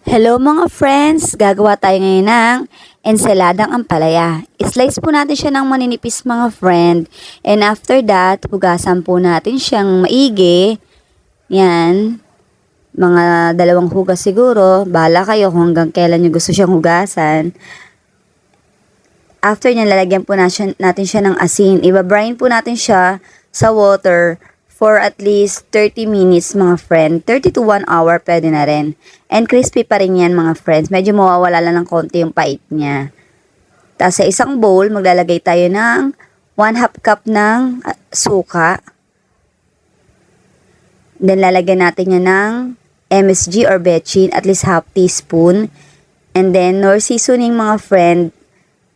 Hello mga friends! Gagawa tayo ngayon ng ensaladang ampalaya. Slice po natin siya ng maninipis mga friend. And after that, hugasan po natin siyang maigi. Yan. Mga 2 hugas siguro. Bahala kayo kung hanggang kailan nyo gusto siyang hugasan. After nyan, lalagyan po natin siya ng asin. Iba-brine po natin siya sa water for at least 30 minutes mga friend. 30 to 1 hour pwede na rin. And crispy pa rin yan mga friends. Medyo mawawala lang ng konti yung pait niya. Tapos sa isang bowl, maglalagay tayo ng 1/2 cup ng suka. Then lalagyan natin yan ng MSG or bechin, at least 1/2 teaspoon. And then nor seasoning mga friend,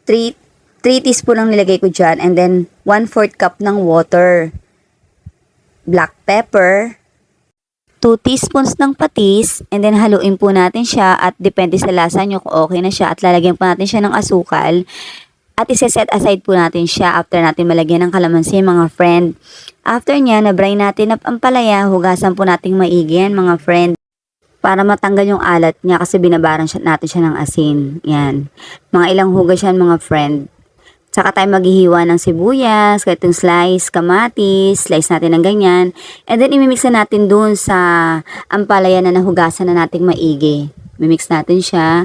3 teaspoon ang nilagay ko dyan. And then 1/4 cup ng water. Black pepper, 2 teaspoons ng patis, and then haluin po natin siya at depende sa lasa nyo kung okay na siya at lalagyan po natin siya ng asukal at isa-set aside po natin siya after natin malagyan ng kalamansi mga friend. After nya, na-brine natin na ampalaya, hugasan po natin maigi yan mga friend para matanggal yung alat niya kasi binabaran natin siya ng asin. Yan. Mga ilang hugas yan mga friend. Saka tayo maghihiwa ng sibuyas, kahit yung slice, kamatis, slice natin ng ganyan. And then imimix na natin dun sa ampalaya na nahugasan na nating maigi. Mimix natin siya.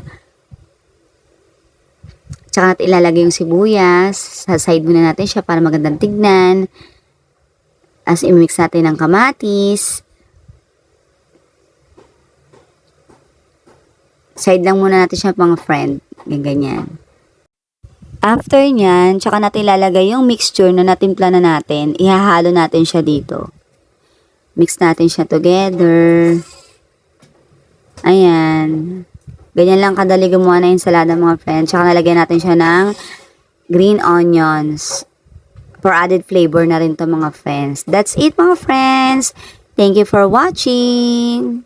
Tsaka natin ilalagay yung sibuyas. Sa side muna natin siya para magandang tignan. As imimix natin ng kamatis. Side lang muna natin siya mga friend. Ganyan. After nyan, tsaka natin ilalagay yung mixture na natimpla na natin. Ihahalo natin siya dito. Mix natin siya together. Ayan. Ganyan lang kadali gumawa na ensalada mga friends. Tsaka nalagyan natin siya ng green onions. For added flavor na rin to mga friends. That's it mga friends. Thank you for watching.